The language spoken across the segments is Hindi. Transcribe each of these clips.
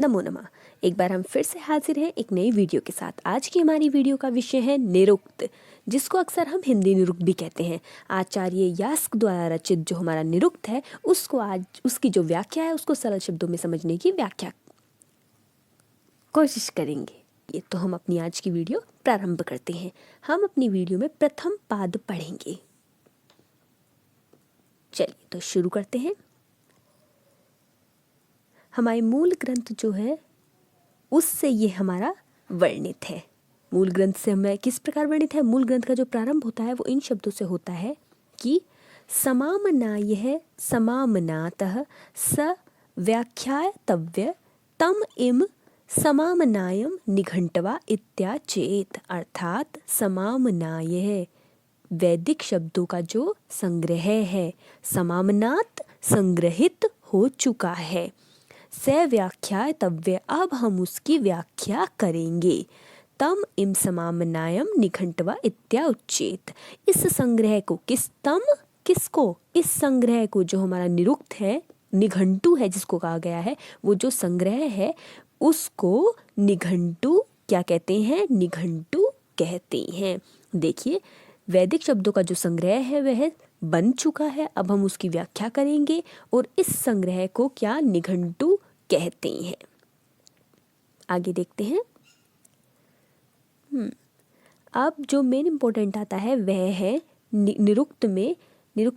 नमो नमः। एक बार हम फिर से हाजिर हैं एक नई वीडियो के साथ। आज की हमारी वीडियो का विषय है निरुक्त, जिसको अक्सर हम हिंदी निरुक्त भी कहते हैं। आचार्य यास्क द्वारा रचित जो हमारा निरुक्त है, उसको आज उसकी जो व्याख्या है उसको सरल शब्दों में समझने की व्याख्या कोशिश करेंगे। ये तो हम अपनी आज की वीडियो प्रारंभ करते हैं। हम अपनी वीडियो में प्रथम पाद पढ़ेंगे। चलिए तो शुरू करते हैं। हमारे मूल ग्रंथ जो है उससे ये हमारा वर्णित है। मूल ग्रंथ से हमें किस प्रकार वर्णित है? मूल ग्रंथ का जो प्रारंभ होता है वो इन शब्दों से होता है कि समामनायः समामनातः स व्याख्यातव्य तम इम समामनायम निघंटवा इत्याचेत। अर्थात समामनायः वैदिक शब्दों का जो संग्रह है, समामनात संग्रहित हो चुका है। से व्याख्यातव्य अब हम उसकी व्याख्या करेंगे। तम इम समामनायम निघंटवा इत्याउच्चेत। इस संग्रह को किसको इस संग्रह को जो हमारा निरुक्त है, निघंटु है जिसको कहा गया है, वो जो संग्रह है उसको निघंटु क्या कहते हैं? निघंटु कहते हैं। देखिए, वैदिक शब्दों का जो संग्रह है वह बन चुका है। अब हम उसकी व्याख्या करेंगे और इस संग्रह को क्या निघंटु कहते हैं। आगे देखते हैं। अब जो मेन इंपॉर्टेंट आता है वह है निरुक्त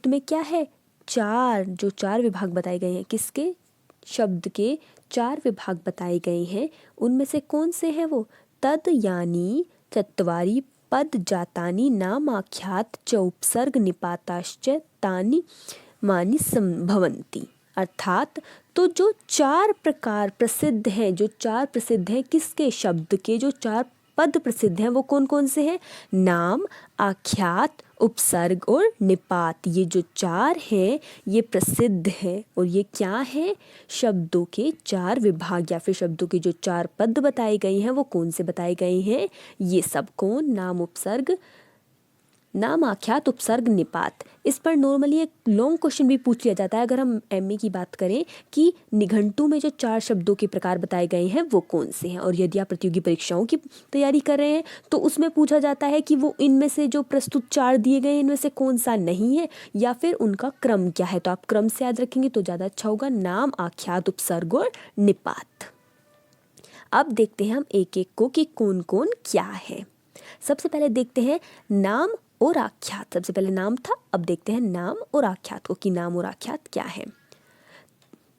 में क्या है? चार विभाग बताए गए हैं। किसके? शब्द के 4 विभाग बताए गए हैं। उनमें से कौन से हैं वो? तद यानी चत्वारि पद जातानि नामाख्यात च उपसर्ग निपाताश्च तानि मानि संभवन्ति। अर्थात तो जो 4 प्रकार प्रसिद्ध हैं, जो 4 प्रसिद्ध हैं किसके? शब्द के जो 4 पद प्रसिद्ध हैं वो कौन कौन से हैं? नाम, आख्यात, उपसर्ग और निपात। ये जो 4 हैं ये प्रसिद्ध हैं। और ये क्या है? शब्दों के 4 विभाग या फिर शब्दों के जो 4 पद बताए गए हैं वो कौन से बताए गए हैं? ये सब कौन? नाम, आख्यात, उपसर्ग, निपात। इस पर नॉर्मली एक लॉन्ग क्वेश्चन भी पूछ लिया जाता है अगर हम एमए की बात करें कि निघंटु में जो 4 शब्दों के प्रकार बताए गए हैं वो कौन से हैं। और यदि आप प्रतियोगी परीक्षाओं की तैयारी कर रहे हैं तो उसमें पूछा जाता है कि वो इनमें से जो प्रस्तुत 4 दिए गए इनमें से कौन सा नहीं है या फिर उनका क्रम क्या है। तो आप क्रम से याद रखेंगे तो ज़्यादा अच्छा होगा। नाम, आख्यात, उपसर्ग और निपात। अब देखते हैं हम एक एक को कि कौन कौन क्या है। सबसे पहले देखते हैं नाम और आख्यात। सबसे पहले नाम था, अब देखते हैं नाम और आख्यात को कि नाम और आख्यात क्या है।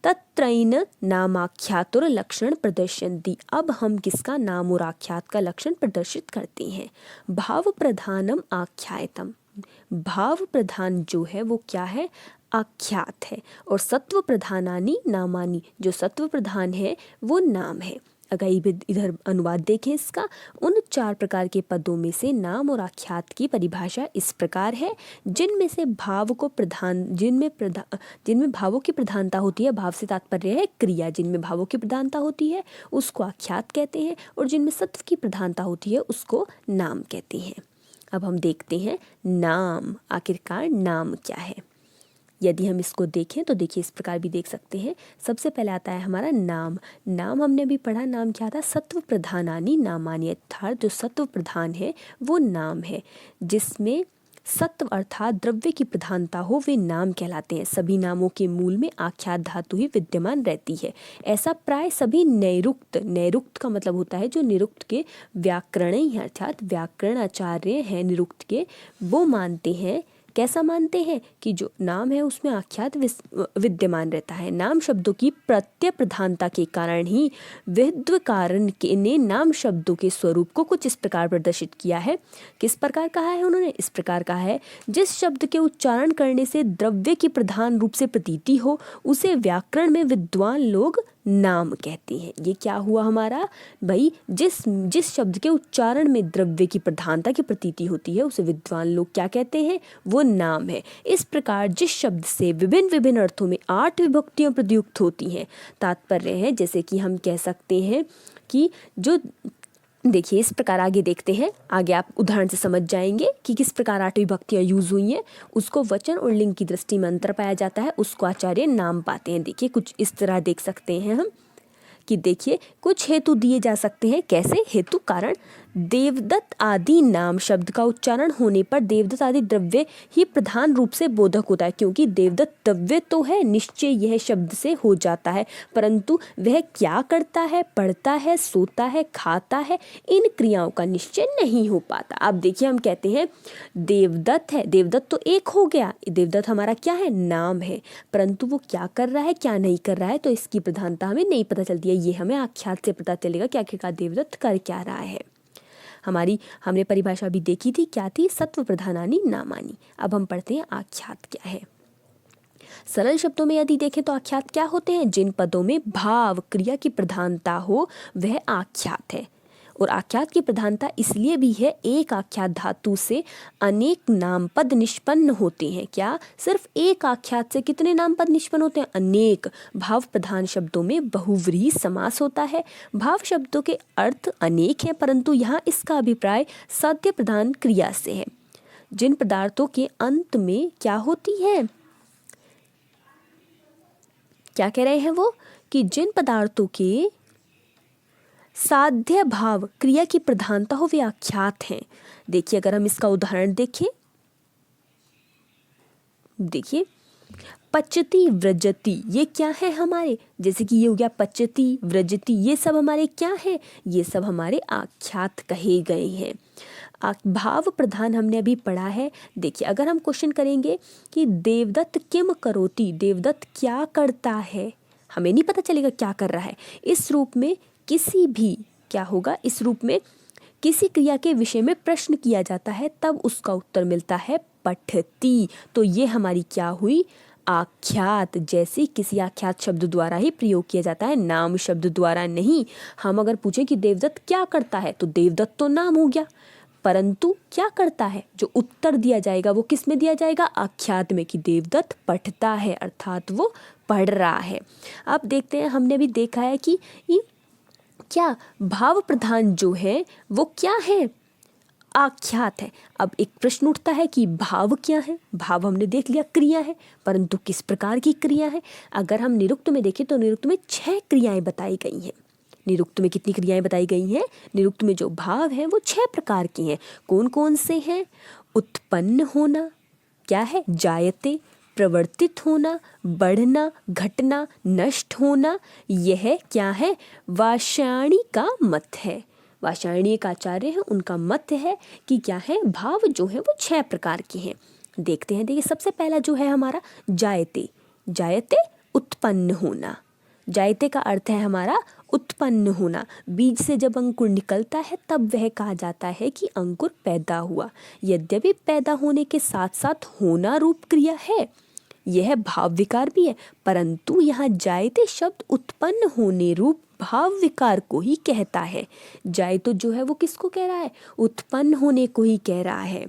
तत्रैन नामाख्यातुर लक्षण प्रदर्शयन्ति। अब हम किसका? नाम और आख्यात का लक्षण प्रदर्शित करते हैं। भाव प्रधानम आख्यायतम। भाव प्रधान जो है वो क्या है? आख्यात है। और सत्व प्रधानानि नामानि, जो सत्व प्रधान है वो नाम है। अगर इधर अनुवाद देखें इसका, उन 4 प्रकार के पदों में से नाम और आख्यात की परिभाषा इस प्रकार है। जिनमें भावों की प्रधानता होती है, भाव से तात्पर्य है क्रिया। जिनमें भावों की प्रधानता होती है उसको आख्यात कहते हैं और जिनमें सत्व की प्रधानता होती है उसको नाम कहते हैं। अब हम देखते हैं नाम, आखिरकार नाम क्या है। यदि हम इसको देखें तो देखिए इस प्रकार भी देख सकते हैं। सबसे पहले आता है हमारा नाम। नाम हमने अभी पढ़ा, नाम क्या था? सत्व प्रधानानि नामानि। अर्थात जो सत्व प्रधान है वो नाम है। जिसमें सत्व अर्थात द्रव्य की प्रधानता हो वे नाम कहलाते हैं। सभी नामों के मूल में आख्यात धातु ही विद्यमान रहती है। ऐसा प्राय सभी नैरुक्त का मतलब होता है जो निरुक्त के व्याकरणिक हैं, अर्थात व्याकरण आचार्य हैं निरुक्त के, वो मानते हैं। कैसा मानते हैं? कि जो नाम है उसमें आख्यात विद्यमान रहता है। नाम शब्दों की प्रत्यय प्रधानता के कारण ही विद्वकारन ने नाम शब्दों के स्वरूप को कुछ इस प्रकार प्रदर्शित किया है। किस प्रकार कहा है उन्होंने? इस प्रकार कहा है, जिस शब्द के उच्चारण करने से द्रव्य की प्रधान रूप से प्रतीति हो उसे व्याकरण में विद्वान लोग नाम कहते हैं। ये क्या हुआ हमारा भाई? जिस शब्द के उच्चारण में द्रव्य की प्रधानता की प्रतीति होती है उसे विद्वान लोग क्या कहते हैं? वो नाम है। इस प्रकार जिस शब्द से विभिन्न विभिन्न अर्थों में 8 विभक्तियां प्रयुक्त होती हैं, तात्पर्य है जैसे कि हम कह सकते हैं कि जो देखिए इस प्रकार आगे देखते हैं। आगे आप उदाहरण से समझ जाएंगे कि किस प्रकार 8 विभक्तियां यूज हुई हैं। उसको वचन और लिंग की दृष्टि में अंतर पाया जाता है, उसको आचार्य नाम पाते हैं। देखिए कुछ इस तरह देख सकते हैं हम कि देखिए कुछ हेतु दिए जा सकते हैं। कैसे? हेतु कारण देवदत्त आदि नाम शब्द का उच्चारण होने पर देवदत्त आदि द्रव्य ही प्रधान रूप से बोधक होता है, क्योंकि देवदत्त द्रव्य तो है, निश्चय यह शब्द से हो जाता है, परंतु वह क्या करता है, पढ़ता है, सोता है, खाता है, इन क्रियाओं का निश्चय नहीं हो पाता। अब देखिए हम कहते हैं देवदत्त है, देवदत्त तो एक हो गया, देवदत्त हमारा क्या है, नाम है, परंतु वो क्या कर रहा है, क्या नहीं कर रहा है, तो इसकी प्रधानता हमें नहीं पता चलती है। ये हमें आख्यात से पता चलेगा कि आखिरकार देवदत्त कर क्या रहा है। हमने परिभाषा भी देखी थी, क्या थी, सत्व प्रधानानि नामानि। अब हम पढ़ते हैं आख्यात क्या है। सरल शब्दों में यदि देखें तो आख्यात क्या होते हैं? जिन पदों में भाव क्रिया की प्रधानता हो वह आख्यात है। और आख्यात की प्रधानता इसलिए भी है, एक आख्यात धातु से अनेक नाम पद निष्पन्न होते हैं। क्या? सिर्फ एक आख्यात से कितने नाम पद निष्पन्न होते हैं? अनेक। भाव प्रधान शब्दों में बहुव्रीहि समास होता है। भाव शब्दों के अर्थ अनेक हैं, परंतु यहाँ इसका अभिप्राय साध्य प्रधान क्रिया से है। जिन पदार्थों के अंत में क्या होती है, क्या कह रहे हैं वो, कि जिन पदार्थों के साध्य भाव क्रिया की प्रधानता हो वे आख्यात हैं। देखिए अगर हम इसका उदाहरण देखें, देखिए पचती व्रजति, ये क्या है हमारे, जैसे कि ये हो गया पचती व्रजति, ये सब हमारे क्या है, ये सब हमारे आख्यात कहे गए हैं। भाव प्रधान हमने अभी पढ़ा है। देखिए अगर हम क्वेश्चन करेंगे कि देवदत्त किम करोति, देवदत्त क्या करता है, हमें नहीं पता चलेगा क्या कर रहा है। इस रूप में किसी भी क्या होगा, इस रूप में किसी क्रिया के विषय में प्रश्न किया जाता है, तब उसका उत्तर मिलता है पठती। तो ये हमारी क्या हुई, आख्यात। जैसे किसी आख्यात शब्द द्वारा ही प्रयोग किया जाता है, नाम शब्द द्वारा नहीं। हम अगर पूछें कि देवदत्त क्या करता है, तो देवदत्त तो नाम हो गया, परंतु क्या करता है, जो उत्तर दिया जाएगा वो किस में दिया जाएगा, आख्यात में, कि देवदत्त पढ़ता है, अर्थात वो पढ़ रहा है। अब देखते हैं, हमने भी देखा है कि क्या भाव प्रधान जो है वो क्या है, आख्यात है। अब एक प्रश्न उठता है कि भाव क्या है। भाव हमने देख लिया क्रिया है, परंतु किस प्रकार की क्रिया है। अगर हम निरुक्त में देखें तो निरुक्त में 6 क्रियाएं बताई गई हैं। निरुक्त में कितनी क्रियाएं बताई गई हैं? निरुक्त में जो भाव हैं वो 6 प्रकार की हैं। कौन कौन से हैं? उत्पन्न होना, क्या है, जायते, प्रवर्तित होना, बढ़ना, घटना, नष्ट होना, यह क्या है, वाषाणी का मत है। वाषाणी एक आचार्य है, उनका मत है कि क्या है, भाव जो है वो 6 प्रकार के हैं। देखते हैं, देखिए सबसे पहला जो है हमारा जायते। जायते उत्पन्न होना, जायते का अर्थ है हमारा उत्पन्न होना। बीज से जब अंकुर निकलता है तब वह कहा जाता है कि अंकुर पैदा हुआ। यद्यपि पैदा होने के साथ साथ होना रूप क्रिया है, यह भाव विकार भी है, परंतु यहाँ जायते शब्द उत्पन्न होने रूप भाव विकार को ही कहता है। जाए तो जो है वो किसको कह रहा है, उत्पन्न होने को ही कह रहा है।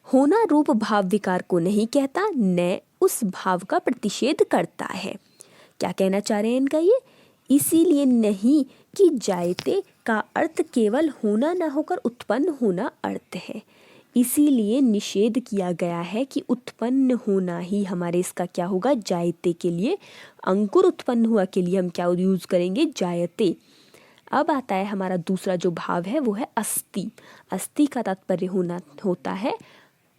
होना रूप भाव विकार को नहीं कहता, न उस भाव का प्रतिषेध करता है। क्या कहना चाह रहे हैं इनका ये, इसीलिए नहीं कि जायते का अर्थ केवल होना ना होकर उत्पन्न होना अर्थ है, इसीलिए निषेध किया गया है कि उत्पन्न होना ही हमारे इसका क्या होगा, जायते के लिए। अंकुर उत्पन्न हुआ के लिए हम क्या यूज करेंगे, जायते। अब आता है हमारा दूसरा जो भाव है वो है अस्ति। अस्ति का तात्पर्य होना होता है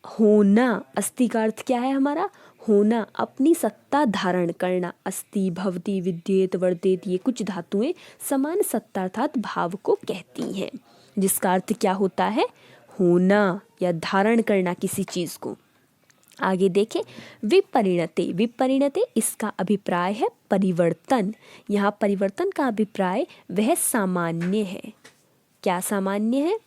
होना। अस्ति का अर्थ क्या है हमारा, होना, अपनी सत्ता धारण करना। अस्ति, भवति, विद्येत, वर्तेत, ये कुछ धातुएं समान सत्ता अर्थात भाव को कहती हैं, जिसका अर्थ क्या होता है, होना या धारण करना किसी चीज को। आगे देखें, विपरिणते। विपरिणते इसका अभिप्राय है परिवर्तन। यहाँ परिवर्तन का अभिप्राय वह सामान्य है। क्या सामान्य है,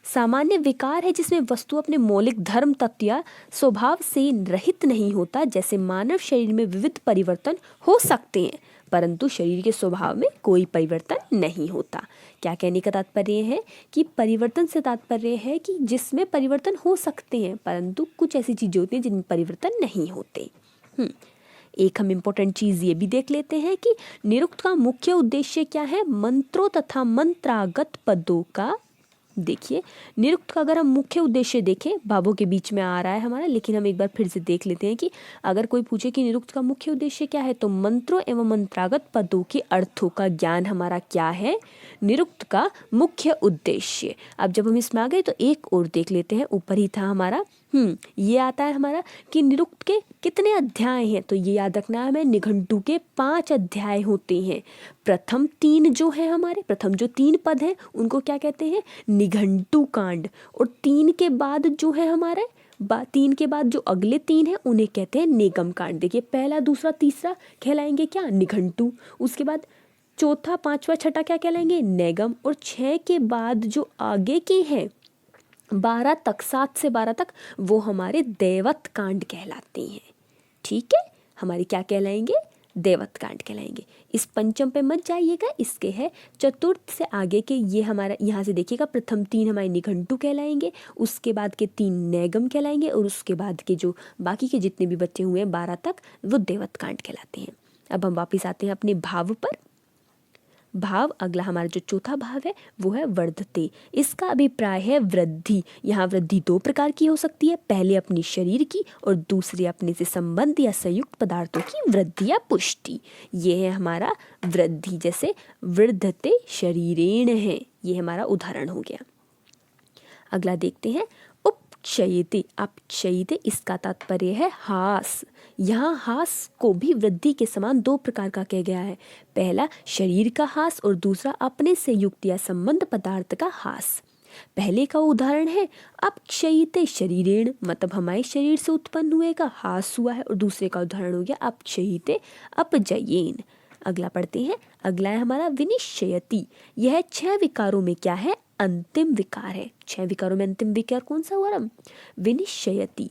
सामान्य विकार है जिसमें वस्तु अपने मौलिक धर्म तत्व या स्वभाव से रहित नहीं होता। जैसे मानव शरीर में विविध परिवर्तन हो सकते हैं, परंतु शरीर के स्वभाव में कोई परिवर्तन नहीं होता। क्या कहने का तात्पर्य है कि परिवर्तन से तात्पर्य है कि जिसमें परिवर्तन हो सकते हैं, परंतु कुछ ऐसी चीजें होती हैं जिनमें परिवर्तन नहीं होते। एक हम इम्पोर्टेंट चीज ये भी देख लेते हैं कि निरुक्त का मुख्य उद्देश्य क्या है, मंत्रों तथा मंत्रागत पदों का देखिए निरुक्त का अगर हम मुख्य उद्देश्य देखें, भावों के बीच में आ रहा है हमारा, लेकिन हम एक बार फिर से देख लेते हैं कि अगर कोई पूछे कि निरुक्त का मुख्य उद्देश्य क्या है, तो मंत्रों एवं मंत्रागत पदों के अर्थों का ज्ञान हमारा क्या है, निरुक्त का मुख्य उद्देश्य। अब जब हम इसमें आ गए तो एक और देख लेते हैं, ऊपर ही था हमारा ये आता है हमारा कि निरुक्त के कितने अध्याय हैं, तो ये याद रखना है हमें, निघंटु के 5 अध्याय होते हैं। प्रथम 3 जो है हमारे, प्रथम जो 3 पद हैं उनको क्या कहते हैं, निघंटु कांड, और 3 के बाद जो है हमारे 3 के बाद जो अगले 3 हैं उन्हें कहते हैं निगम कांड। देखिए पहला दूसरा तीसरा कहलाएंगे क्या, निघंटु, उसके बाद चौथा पांचवा छठा क्या कहलाएंगे, नेगम, और 6 के बाद जो आगे के हैं 12 तक, 7 से 12 तक, वो हमारे दैवत कांड कहलाते हैं। ठीक है, हमारे क्या कहलाएंगे, दैवत कांड कहलाएंगे। इस पंचम पे मत जाइएगा, इसके है चतुर्थ से आगे के, ये हमारा यहाँ से देखिएगा, प्रथम 3 हमारे निघंटु कहलाएंगे, उसके बाद के 3 नैगम कहलाएंगे, और उसके बाद के जो बाकी के जितने भी बच्चे हुए हैं 12 तक, वो दैवत कांड कहलाते हैं। अब हम वापिस आते हैं अपने भाव पर। भाव, अगला हमारा जो चौथा भाव है वो है वर्धते। इसका अभिप्राय है वृद्धि। यहाँ वृद्धि 2 प्रकार की हो सकती है, पहले अपनी शरीर की और दूसरे अपने से संबंध या संयुक्त पदार्थों की वृद्धि या पुष्टि। ये है हमारा वृद्धि, जैसे वृद्धते शरीरेण है, ये हमारा उदाहरण हो गया। अगला देखते हैं उपक्षयते। अपक्षयते इसका तात्पर्य है हास। यहाँ हास को भी वृद्धि के समान 2 प्रकार का कहा गया है, पहला शरीर का हास और दूसरा अपने से युक्त या संबंध पदार्थ का हास। पहले का उदाहरण है अपक्षयते शरीरेण, मतलब हमारे शरीर से उत्पन्न हुए का हास हुआ है, और दूसरे का उदाहरण हो गया अपक्षयते अपजयेन। अगला पढ़ते हैं, अगला है हमारा विनिश्चयति। यह 6 विकारों में क्या है, अंतिम विकार है। 6 विकारों में अंतिम विकार कौन सा हुआ, विनिश्चयति।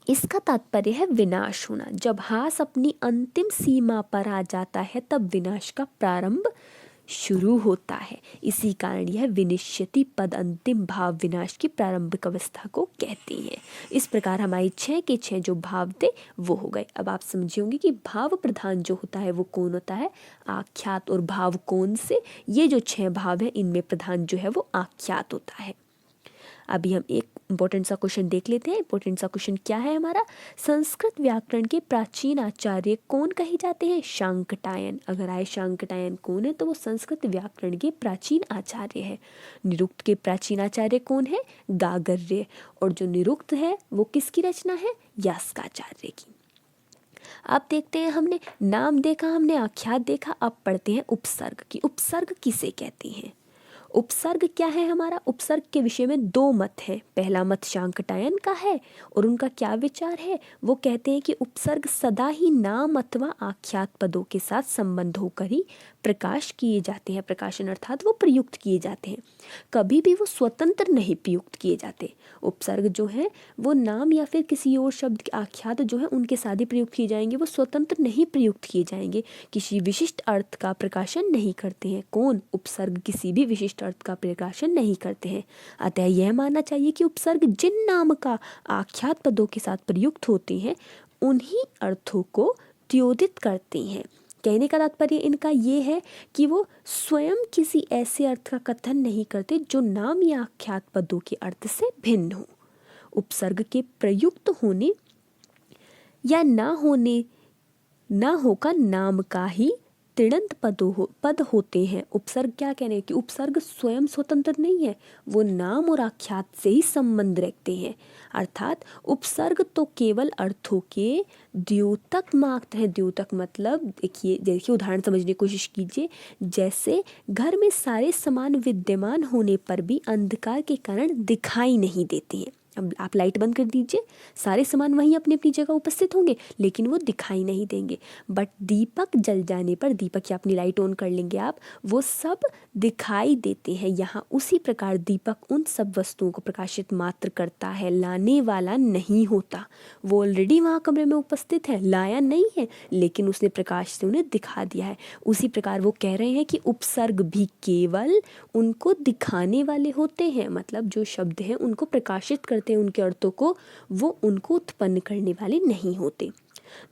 इसका तात्पर्य है विनाश होना। जब हास अपनी अंतिम सीमा पर आ जाता है तब विनाश का प्रारंभ शुरू होता है। इसी कारण यह विनिश्चयति पद अंतिम भाव विनाश की प्रारंभिक अवस्था को कहते हैं। इस प्रकार हमारे 6 के 6 जो भाव थे वो हो गए। अब आप समझे होंगे कि भाव प्रधान जो होता है वो कौन होता है, आख्यात, और भाव कौन से, ये जो 6 भाव है इनमें प्रधान जो है वो आख्यात होता है। अभी हम एक इंपॉर्टेंट सा क्वेश्चन देख लेते हैं। इंपॉर्टेंट सा क्वेश्चन क्या है हमारा, संस्कृत व्याकरण के प्राचीन आचार्य कौन कहे जाते हैं, शांकटायन। अगर आए शांकटायन कौन है, तो वो संस्कृत व्याकरण के प्राचीन आचार्य है। निरुक्त के प्राचीन आचार्य कौन है, गागर्य, और जो निरुक्त है वो किसकी रचना है, यास्काचार्य की। अब देखते हैं, हमने नाम देखा, हमने आख्यात देखा, अब पढ़ते हैं उपसर्ग की। उपसर्ग किसे कहते हैं, उपसर्ग क्या है हमारा। उपसर्ग के विषय में 2 मत हैं। पहला मत शांकटायन का है, और उनका क्या विचार है, वो कहते हैं कि उपसर्ग सदा ही नाम अथवा आख्यात पदों के साथ संबंध होकर ही प्रकाश किए जाते हैं। प्रकाशन अर्थात वो प्रयुक्त किए जाते हैं, कभी भी वो स्वतंत्र नहीं प्रयुक्त किए जाते। उपसर्ग जो है वो नाम या फिर किसी और शब्द के आख्यात जो है उनके साथ ही प्रयुक्त किए जाएंगे, वो स्वतंत्र नहीं प्रयुक्त किए जाएंगे, किसी विशिष्ट अर्थ का प्रकाशन नहीं करते हैं। कौन, उपसर्ग किसी भी विशिष्ट अर्थ का प्रकाशन नहीं करते हैं। अतः यह मानना चाहिए कि उपसर्ग जिन नाम का आख्यात पदों के साथ प्रयुक्त होते हैं उन्हीं अर्थों को द्योतित करते हैं। कहने का तात्पर्य इनका ये है कि वो स्वयं किसी ऐसे अर्थ का कथन नहीं करते जो नाम या आख्यात पदों के अर्थ से भिन्न हो। उपसर्ग के प्रयुक्त होने या ना होकर नाम का ही तिङंत पद होते हैं। उपसर्ग क्या कहने हैं कि उपसर्ग स्वयं स्वतंत्र नहीं है, वो नाम और आख्यात से ही संबंध रखते हैं। अर्थात उपसर्ग तो केवल अर्थों के द्योतक मात्र है। द्योतक मतलब देखिए उदाहरण समझने की कोशिश कीजिए। जैसे घर में सारे सामान विद्यमान होने पर भी अंधकार के कारण दिखाई नहीं देते हैं। अब आप लाइट बंद कर दीजिए, सारे सामान वहीं अपनी अपनी जगह उपस्थित होंगे लेकिन वो दिखाई नहीं देंगे। बट दीपक जल जाने पर, दीपक या अपनी लाइट ऑन कर लेंगे आप, वो सब दिखाई देते हैं। यहाँ उसी प्रकार दीपक उन सब वस्तुओं को प्रकाशित मात्र करता है, लाने वाला नहीं होता। वो ऑलरेडी वहाँ कमरे में उपस्थित है, लाया नहीं है, लेकिन उसने प्रकाश से उन्हें दिखा दिया है। उसी प्रकार वो कह रहे हैं कि उपसर्ग भी केवल उनको दिखाने वाले होते हैं, मतलब जो शब्द हैं उनको प्रकाशित करते हैं, उनके अर्थों को, वो उनको उत्पन्न करने वाले नहीं होते।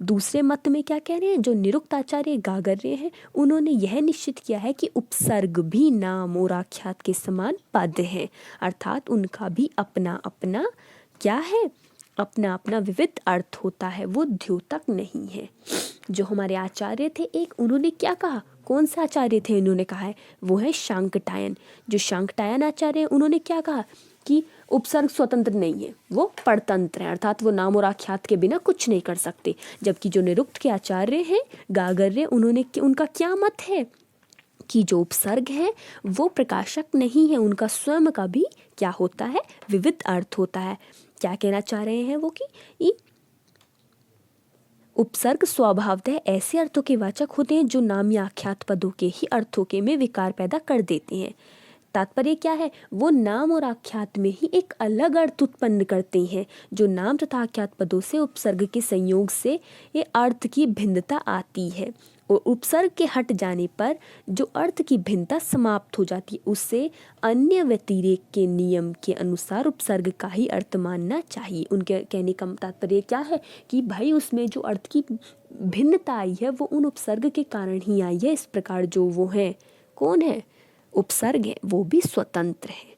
दूसरे मत में क्या कह रहे हैं, जो निरुक्त आचार्य गागर्य हैं उन्होंने यह निश्चित किया है कि उपसर्ग भी नाम और आख्यात के समान पद है, अर्थात उनका भी अपना अपना क्या है, अपना अपना विविध अर्थ होता है, वो द्योतक नहीं है। जो हमारे आचार्य थे एक, उन्होंने क्या कहा, कौन से आचार्य थे इन्होंने कहा है, वो है शांकटायन। जो शांकटायन आचार्य हैं उन्होंने क्या कहा कि उपसर्ग स्वतंत्र नहीं है, वो परतंत्र है, अर्थात वो नाम और आख्यात के बिना कुछ नहीं कर सकते। जबकि जो निरुक्त के आचार्य हैं गागर्य, उन्होंने उनका क्या मत है कि जो उपसर्ग है वो प्रकाशक नहीं है, उनका स्वयं का भी क्या होता है, विविध अर्थ होता है। क्या कहना चाह रहे हैं वो कि उपसर्ग स्वभावतः ऐसे अर्थों के वाचक होते हैं जो नाम या आख्यात पदों के ही अर्थों के में विकार पैदा कर देते हैं। तात्पर्य क्या है, वो नाम और आख्यात में ही एक अलग अर्थ उत्पन्न करते हैं। जो नाम तथा आख्यात पदों से उपसर्ग के संयोग से ये अर्थ की भिन्नता आती है, और उपसर्ग के हट जाने पर जो अर्थ की भिन्नता समाप्त हो जाती है, उससे अन्य व्यतिरेक के नियम के अनुसार उपसर्ग का ही अर्थ मानना चाहिए। उनके कहने का तात्पर्य क्या है कि भाई उसमें जो अर्थ की भिन्नता आई है वो उन उपसर्ग के कारण ही आई है। इस प्रकार जो वो है, कौन है, उपसर्ग है, वो भी स्वतंत्र है।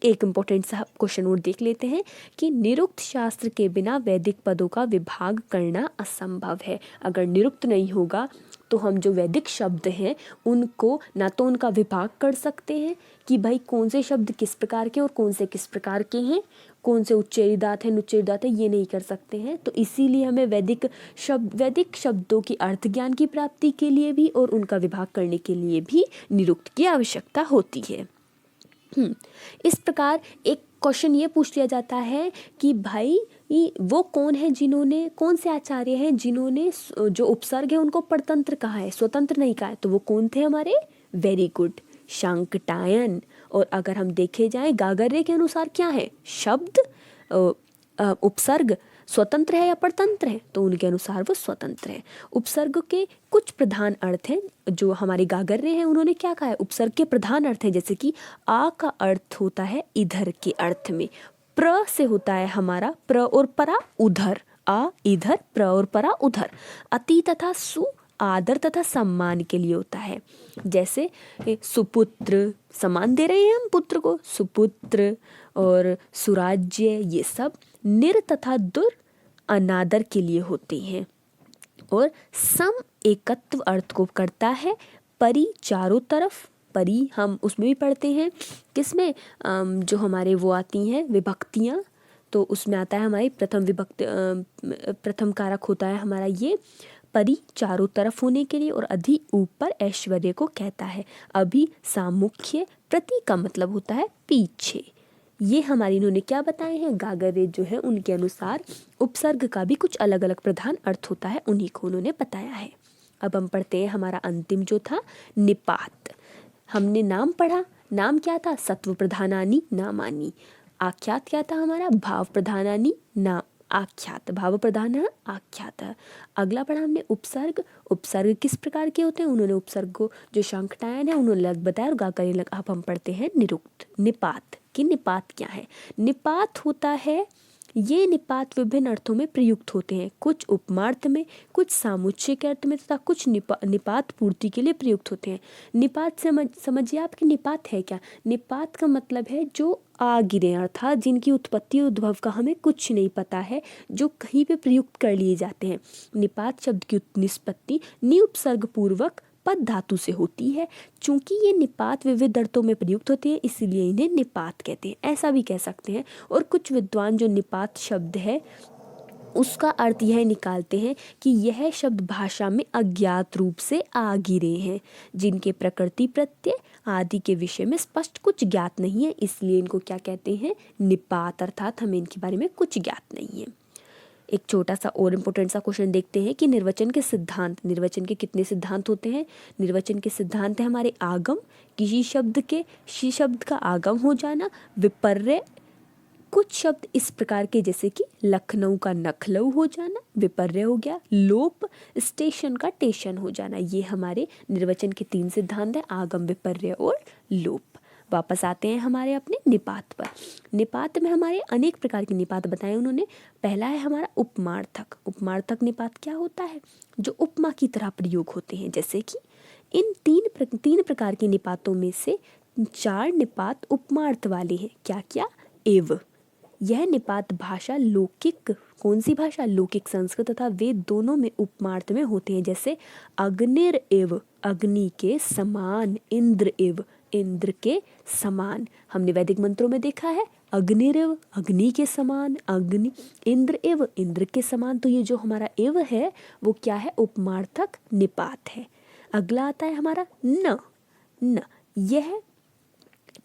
एक इम्पोर्टेंट सा क्वेश्चन और देख लेते हैं कि निरुक्त शास्त्र के बिना वैदिक पदों का विभाग करना असंभव है। अगर निरुक्त नहीं होगा तो हम जो वैदिक शब्द हैं उनको ना तो उनका विभाग कर सकते हैं कि भाई कौन से शब्द किस प्रकार के और कौन से किस प्रकार के हैं, कौन से उच्चैर्दात हैं नुच्चैर्दात है, ये नहीं कर सकते हैं। तो इसीलिए हमें वैदिक शब्दों की अर्थ ज्ञान की प्राप्ति के लिए भी और उनका विभाग करने के लिए भी निरुक्त की आवश्यकता होती है। इस प्रकार एक क्वेश्चन ये पूछ लिया जाता है कि भाई वो कौन है जिन्होंने, कौन से आचार्य हैं जिन्होंने जो उपसर्ग है उनको परतंत्र कहा है, स्वतंत्र नहीं कहा है, तो वो कौन थे हमारे, वेरी गुड, शांकटायन। और अगर हम देखे जाएं गागर्य के अनुसार क्या है, शब्द उपसर्ग स्वतंत्र है या परतंत्र है, तो उनके अनुसार वो स्वतंत्र है। उपसर्ग के कुछ प्रधान अर्थ हैं, जो हमारे गागर्य हैं उन्होंने क्या कहा है, उपसर्ग के प्रधान अर्थ हैं, जैसे कि आ का अर्थ होता है इधर के अर्थ में, प्र से होता है हमारा प्र और परा उधर, आ इधर, प्र और परा उधर। अति तथा सु आदर तथा सम्मान के लिए होता है, जैसे सुपुत्र, सम्मान दे रहे हैं हम पुत्र को, सुपुत्र, और सुराज्य, ये सब निर तथा दुर अनादर के लिए होते हैं। और सम एकत्व अर्थ को करता है, परि चारों तरफ, परि हम उसमें भी पढ़ते हैं, किसमें, जो हमारे वो आती हैं विभक्तियाँ, तो उसमें आता है हमारी प्रथम विभक्ति, प्रथम कारक होता है हमारा ये परि चारों तरफ होने के लिए, और अधि ऊपर ऐश्वर्य को कहता है। अभी सामुख्य, प्रति का मतलब होता है पीछे। ये हमारी इन्होंने क्या बताए हैं, गागर्य जो है उनके अनुसार उपसर्ग का भी कुछ अलग अलग प्रधान अर्थ होता है, उन्हीं को उन्होंने बताया है। अब हम पढ़ते हैं हमारा अंतिम जो था निपात। हमने नाम पढ़ा, नाम क्या था, सत्व प्रधानानि नामानि। आख्यात क्या था हमारा, भाव प्रधानानि नाम आख्यात, भाव प्रधान आख्यात। अगला पढ़ा हमने उपसर्ग, उपसर्ग किस प्रकार के होते हैं, उन्होंने उपसर्ग को जो शांकटायन है उन्होंने अलग बताया और गागर्य अलग। अब हम पढ़ते हैं निरुक्त, निपात कि निपात क्या है। निपात होता है, ये निपात विभिन्न अर्थों में प्रयुक्त होते हैं, कुछ उपमार्थ में, कुछ सामुच्चयिक अर्थ में तथा कुछ निपात पूर्ति के लिए प्रयुक्त होते हैं। निपात समझिए आप कि निपात है क्या। निपात का मतलब है जो आ गिरे, अर्थात जिनकी उत्पत्ति उद्भव का हमें कुछ नहीं पता है, जो कहीं पे प्रयुक्त कर लिए जाते हैं। निपात शब्द की निष्पत्ति नि उपसर्ग पूर्वक पद धातु से होती है। चूंकि ये निपात विविध अर्थों में प्रयुक्त होते हैं इसलिए इन्हें निपात कहते हैं, ऐसा भी कह सकते हैं। और कुछ विद्वान जो निपात शब्द है उसका अर्थ यह निकालते हैं कि यह शब्द भाषा में अज्ञात रूप से आ गिरे हैं, जिनके प्रकृति प्रत्यय आदि के विषय में स्पष्ट कुछ ज्ञात नहीं है, इसलिए इनको क्या कहते हैं, निपात, अर्थात हमें इनके बारे में कुछ ज्ञात नहीं है। एक छोटा सा और इम्पोर्टेंट सा क्वेश्चन देखते हैं कि निर्वचन के सिद्धांत, निर्वचन के कितने सिद्धांत होते हैं। निर्वचन के सिद्धांत है हमारे आगम, किसी शब्द का आगम हो जाना, विपर्य, कुछ शब्द इस प्रकार के जैसे कि लखनऊ का नखलऊ हो जाना, विपर्य हो गया, लोप, स्टेशन का टेशन हो जाना। ये हमारे निर्वचन के 3 सिद्धांत है, आगम, विपर्य और लोप। वापस आते हैं हमारे अपने निपात पर। निपात में हमारे अनेक प्रकार के निपात बताए उन्होंने। पहला है हमारा उपमार्थक। उपमार्थक निपात क्या होता है? जो उपमा की तरह प्रयोग होते हैं। जैसे कि इन तीन प्रकार के निपातों में से 4 निपात उपमार्थ वाले हैं। क्या क्या? एव। यह निपात भाषा लौकिक, कौन सी भाषा? लौकिक संस्कृत तथा वेद दोनों में उपमार्थ में होते हैं। जैसे अग्निर एव, अग्नि के समान, इंद्र एव, इंद्र के समान। हमने वैदिक मंत्रों में देखा है अग्निरेव, अग्नि के समान, अग्नि, इंद्र एव, इंद्र के समान। तो ये जो हमारा एव है वो क्या है? उपमार्थक निपात है। अगला आता है हमारा न। न, यह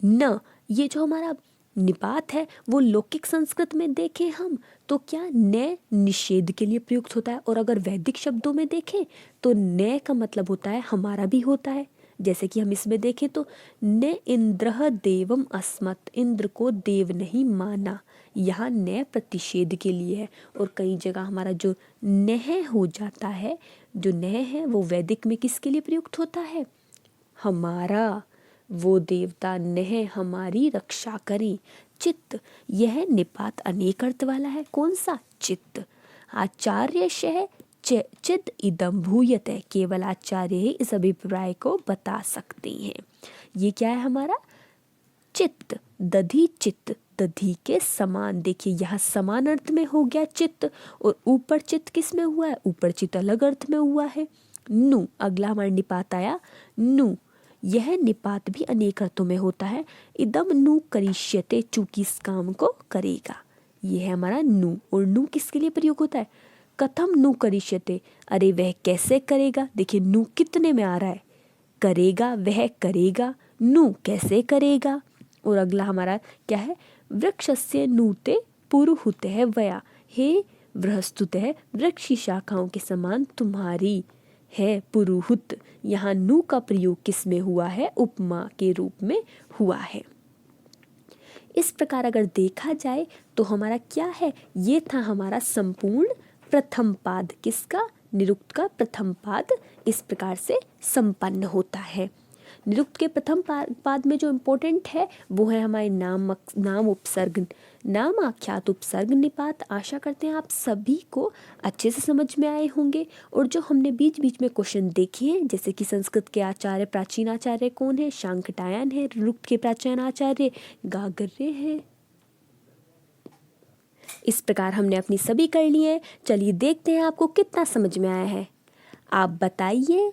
न, ये जो हमारा निपात है वो लौकिक संस्कृत में देखें हम तो क्या न निषेध के लिए प्रयुक्त होता है। और अगर वैदिक शब्दों में देखें तो न का मतलब होता है हमारा भी होता है। जैसे कि हम इसमें देखें तो न इंद्र देवम अस्मत्, इंद्र को देव नहीं माना। यहाँ न प्रतिषेध के लिए है। और कई जगह हमारा जो न हो जाता है, जो न है वो वैदिक में किसके लिए प्रयुक्त होता है? हमारा, वो देवता न हमारी रक्षा करें। चित्त, यह निपात अनेक अर्थ वाला है। कौन सा? चित्त। आचार्यशः चिद इदम भूयते, केवल आचार्य ही इस अभिप्राय को बता सकते हैं। ये क्या है हमारा? चित्त। दधि चित्त, दधि के समान। देखिए यहाँ समान अर्थ में हो गया चित्त, और ऊपर चित्त किस में हुआ है? ऊपर चित्त अलग अर्थ में हुआ है। नु, अगला हमारा निपात आया नु। यह निपात भी अनेक अर्थों में होता है। इदम नु करिष्यते, चूंकि इस काम को करेगा। यह है हमारा नु। और नु किसके लिए प्रयोग होता है? कथम नु करिष्यते, अरे वह कैसे करेगा। देखिए नु कितने में आ रहा है? करेगा, वह करेगा। नु कैसे करेगा। और अगला हमारा क्या है? वृक्षस्य नूते पुरुहुते वया, हे बृहस्तुते, वृक्ष की शाखाओं के समान तुम्हारी है पुरुहुत। यहाँ नु का प्रयोग किस में हुआ है? उपमा के रूप में हुआ है। इस प्रकार अगर देखा जाए तो हमारा क्या है? ये था हमारा संपूर्ण प्रथम पाद। किसका? निरुक्त का प्रथम पाद इस प्रकार से संपन्न होता है। निरुक्त के प्रथम पाद में जो इम्पोर्टेंट है वो है हमारे नाम उपसर्ग, नाम आख्यात उपसर्ग निपात। आशा करते हैं आप सभी को अच्छे से समझ में आए होंगे। और जो हमने बीच बीच में क्वेश्चन देखे हैं, जैसे कि संस्कृत के आचार्य, प्राचीन आचार्य कौन है? शांकटायन है। निरुक्त के प्राचीन आचार्य गागर्य है। इस प्रकार हमने अपनी सभी कर लिए हैं। चलिए देखते हैं आपको कितना समझ में आया है। आप बताइए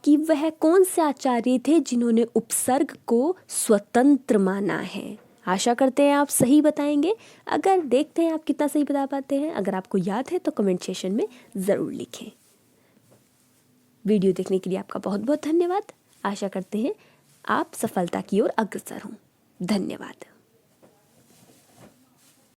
कि वह कौन से आचार्य थे जिन्होंने उपसर्ग को स्वतंत्र माना है। आशा करते हैं आप सही बताएंगे। अगर देखते हैं आप कितना सही बता पाते हैं। अगर आपको याद है तो कमेंट सेक्शन में ज़रूर लिखें। वीडियो देखने के लिए आपका बहुत बहुत धन्यवाद। आशा करते हैं आप सफलता की ओर अग्रसर हों। धन्यवाद।